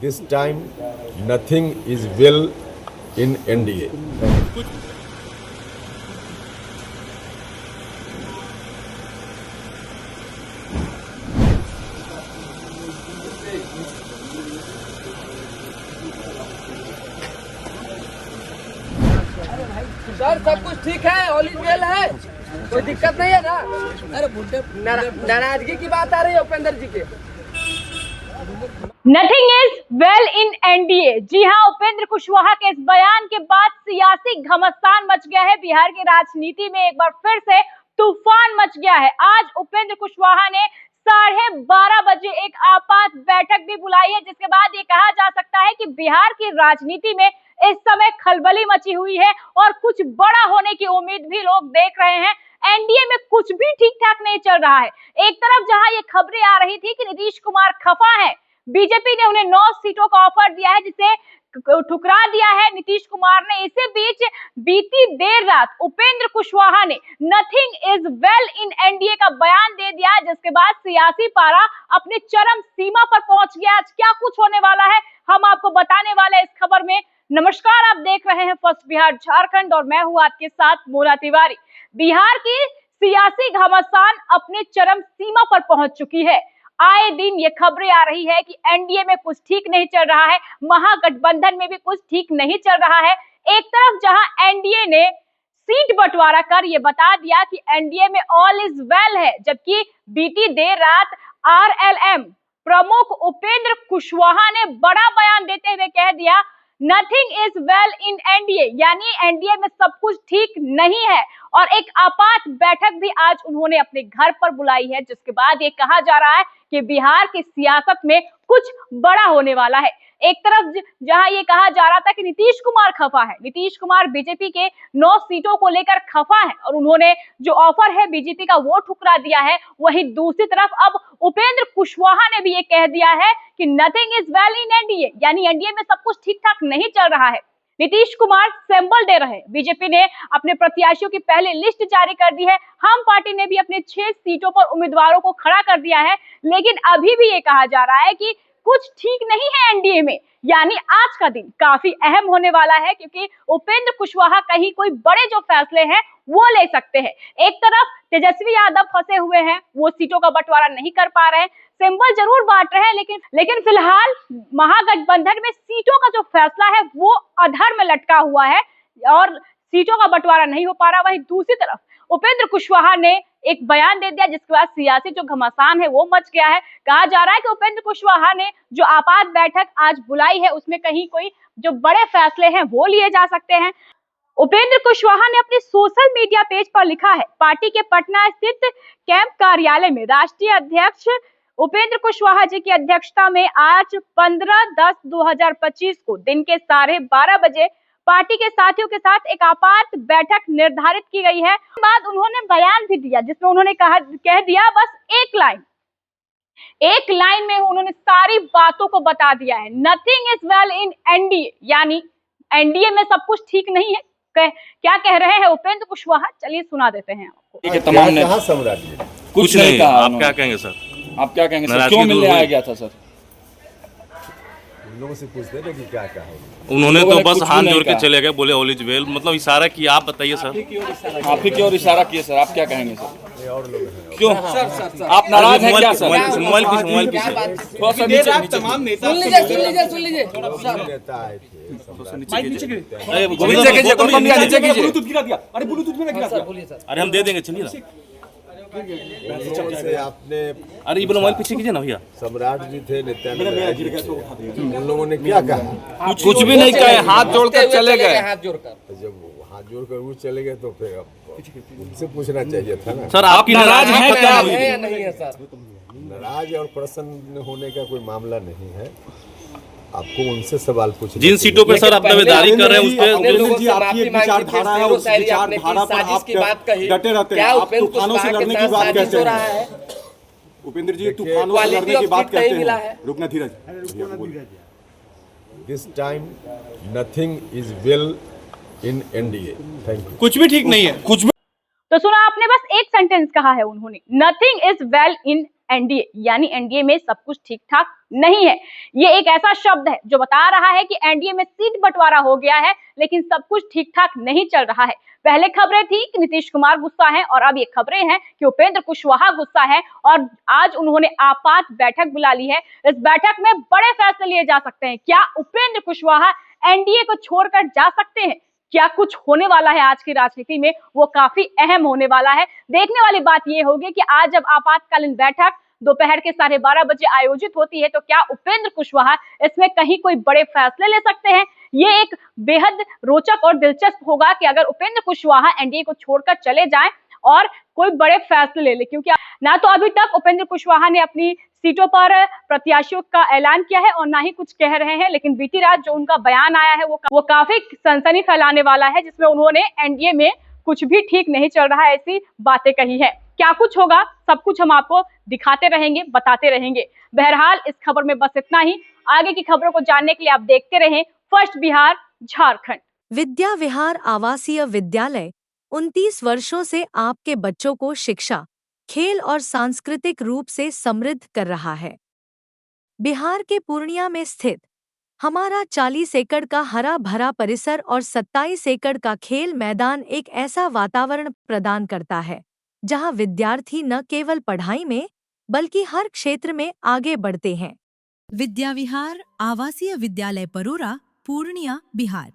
This time, nothing is well in NDA. Sir सब कुछ ठीक है, ऑल इज वेल है, कोई दिक्कत नहीं है ना। अरे बुड्ढे नाराजगी की बात आ रही है उपेंद्र जी के। Nothing is well in NDA. जी हां, उपेंद्र कुशवाहा के इस बयान के बाद सियासी घमासान मच गया है। बिहार की राजनीति में एक बार फिर से तूफान मच गया है। आज उपेंद्र कुशवाहा ने 12:30 बजे एक आपात बैठक भी बुलाई है, जिसके बाद ये कहा जा सकता है कि बिहार की राजनीति में इस समय खलबली मची हुई है और कुछ बड़ा होने की उम्मीद भी लोग देख रहे हैं। एनडीए में कुछ भी ठीक ठाक नहीं चल रहा है। एक तरफ जहां ये खबरें आ रही थी कि नीतीश कुमार खफा है, बीजेपी ने उन्हें 9 सीटों का ऑफर दिया है जिसे ठुकरा दिया है नीतीश कुमार ने। इसी बीच बीती देर रात उपेंद्र कुशवाहा ने nothing is well in NDA का बयान दे दिया, जिसके बाद सियासी पारा अपने चरम सीमा पर पहुंच गया। आज क्या कुछ होने वाला है हम आपको बताने वाले हैं इस खबर में। नमस्कार, आप देख रहे हैं फर्स्ट बिहार झारखंड और मैं हूं आपके साथ मोना तिवारी। बिहार की सियासी घमासान अपने चरम सीमा पर पहुंच चुकी है। आए दिन ये खबरें आ रही है कि एनडीए में कुछ ठीक नहीं चल रहा है, महागठबंधन में भी कुछ ठीक नहीं चल रहा है। एक तरफ जहां एनडीए ने सीट बंटवारा कर ये बता दिया कि एनडीए में ऑल इज वेल है, जबकि बीती देर रात आरएलएम प्रमुख उपेंद्र कुशवाहा ने बड़ा बयान देते हुए कह दिया nothing is well in NDA, यानी एनडीए में सब कुछ ठीक नहीं है। और एक आपात बैठक भी आज उन्होंने अपने घर पर बुलाई है, जिसके बाद ये कहा जा रहा है कि बिहार की सियासत में कुछ बड़ा होने वाला है। एक तरफ जहां ये कहा जा रहा था कि नीतीश कुमार खफा है, नीतीश कुमार बीजेपी के 9 सीटों को लेकर खफा है और उन्होंने जो ऑफर है बीजेपी का वो ठुकरा दिया है, वहीं दूसरी तरफ अब उपेंद्र कुशवाहा ने भी ये कह दिया है कि nothing is well in NDA, यानी एनडीए में सब कुछ ठीक ठाक नहीं चल रहा है। नीतीश कुमार सैंपल दे रहे हैं। बीजेपी ने अपने प्रत्याशियों की पहले लिस्ट जारी कर दी है। हम पार्टी ने भी अपने 6 सीटों पर उम्मीदवारों को खड़ा कर दिया है, लेकिन अभी भी ये कहा जा रहा है कि कुछ ठीक नहीं है एनडीए में। यानी आज का दिन काफी अहम होने वाला है, क्योंकि उपेंद्र कुशवाहा कहीं कोई बड़े जो फैसले हैं वो ले सकते हैं। एक तरफ तेजस्वी यादव फंसे हुए हैं, वो सीटों का बंटवारा नहीं कर पा रहे हैं, सिंबल जरूर बांट रहे हैं, लेकिन फिलहाल महागठबंधन में सीटों का जो फैसला है वो अधर में लटका हुआ है और सीटों का बंटवारा नहीं हो पा रहा। वहीं दूसरी तरफ उपेंद्र कुशवाहा ने एक बयान दे दिया, जिसके बाद सियासी जो घमासान है वो मच गया है। कहा जा रहा है कि उपेंद्र कुशवाहा ने जो आपात बैठक आज बुलाई है उसमें कहीं कोई जो बड़े फैसले हैं वो लिए जा सकते हैं। उपेंद्र कुशवाहा ने अपने सोशल मीडिया पेज पर लिखा है, पार्टी के पटना स्थित कैंप कार्यालय में राष्ट्रीय अध्यक्ष उपेंद्र कुशवाहा जी की अध्यक्षता में आज 15/10/2025 को दिन के 12:30 बजे पार्टी के साथियों के साथ एक आपात बैठक निर्धारित की गई है। बाद उन्होंने बयान भी दिया, जिसमें उन्होंने कह दिया बस एक लाइन में उन्होंने सारी बातों को बता दिया है। Nothing is well in NDA, यानी एनडीए में सब कुछ ठीक नहीं है। क्या कह रहे हैं उपेंद्र कुशवाहा, चलिए सुना देते हैं आपको। तमाम कहां सम्राट जी कुछ नहीं कहा। आप क्या कहेंगे सर? आप क्या कहेंगे सर? क्यों मिलने आया गया था सर? लोगों से पूछते हैं कि क्या कहा उन्होंने तो बस हाथ जोड़ के चले गए, बोले ऑल इज वेल, मतलब इशारा किया। आप बताइए सर। आप ही की ओर इशारा किए सर, आप क्या कहेंगे सर? और लोग हैं क्यों सर आप नाराज हैं क्या सर? मोबाइल पीछे थोड़ा सा नीचे। तमाम नेता सुन लीजिए नेता आए थे, नीचे कीजिए। अरे ब्लूटूथ में गिरा सर, बोलिए सर। अरे हम दे देंगे, चलिए ना। से आपने अरे ये मोबाइल पीछे कीजिए ना भैया। सम्राट जी थे, नित्यानंद, उन लोगों ने क्या कहा? कुछ भी नहीं कहे, हाथ जोड़कर चले गए। जब हाथ जोड़कर वो चले गए तो फिर उनसे पूछना चाहिए था ना। सर आप नाराज हैं क्या? नहीं है सर। नाराज और प्रसन्न होने का कोई मामला नहीं है, आपको उनसे सवाल पूछना। जिन सीटों पे सर आप दावेदारी कर रहे हैं उस पे आपकी विचारधारा है, उस विचारधारा पर आप डटे रहते हैं। आप तूफानों से लड़ने की बात कहते हैं उपेंद्र जी, तूफानों से लड़ने की बात कहते हैं। रुकना धीरज। This time nothing is well in NDA. Thank you. कुछ भी ठीक नहीं है, कुछ भी। तो सुना आपने, बस एक सेंटेंस कहा है उन्होंने, nothing is well in NDA, यानी एनडीए में सब कुछ ठीक ठाक नहीं है। ये एक ऐसा शब्द है जो बता रहा है कि एनडीए में सीट बंटवारा हो गया है, लेकिन सब कुछ ठीक ठाक नहीं चल रहा है। पहले खबरें थी कि नीतीश कुमार गुस्सा है और अब ये खबरें हैं कि उपेंद्र कुशवाहा गुस्सा है और आज उन्होंने आपात बैठक बुला ली है। इस बैठक में बड़े फैसले लिए जा सकते हैं। क्या उपेंद्र कुशवाहा एनडीए को छोड़कर जा सकते हैं? क्या कुछ होने वाला है आज की राजनीति में, वो काफी अहम होने वाला है। देखने वाली बात ये होगी कि आज जब आपातकालीन बैठक दोपहर के 12:30 बजे आयोजित होती है तो क्या उपेंद्र कुशवाहा इसमें कहीं कोई बड़े फैसले ले सकते हैं। ये एक बेहद रोचक और दिलचस्प होगा कि अगर उपेंद्र कुशवाहा एनडीए को छोड़कर चले जाएं और कोई बड़े फैसले ले ले, क्योंकि ना तो अभी तक उपेंद्र कुशवाहा ने अपनी सीटों पर प्रत्याशियों का ऐलान किया है और ना ही कुछ कह रहे हैं, लेकिन बीती रात जो उनका बयान आया है वो काफी सनसनी फैलाने वाला है, जिसमें उन्होंने एनडीए में कुछ भी ठीक नहीं चल रहा है ऐसी बातें कही है। क्या कुछ होगा सब कुछ हम आपको दिखाते रहेंगे, बताते रहेंगे। बहरहाल इस खबर में बस इतना ही। आगे की खबरों को जानने के लिए आप देखते रहें फर्स्ट बिहार झारखंड। विद्या विहार आवासीय विद्यालय 29 वर्षों से आपके बच्चों को शिक्षा, खेल और सांस्कृतिक रूप से समृद्ध कर रहा है। बिहार के पूर्णिया में स्थित हमारा 40 एकड़ का हरा भरा परिसर और 27 एकड़ का खेल मैदान एक ऐसा वातावरण प्रदान करता है जहां विद्यार्थी न केवल पढ़ाई में बल्कि हर क्षेत्र में आगे बढ़ते हैं। विद्या विहार आवासीय विद्यालय परोरा, पूर्णिया, बिहार।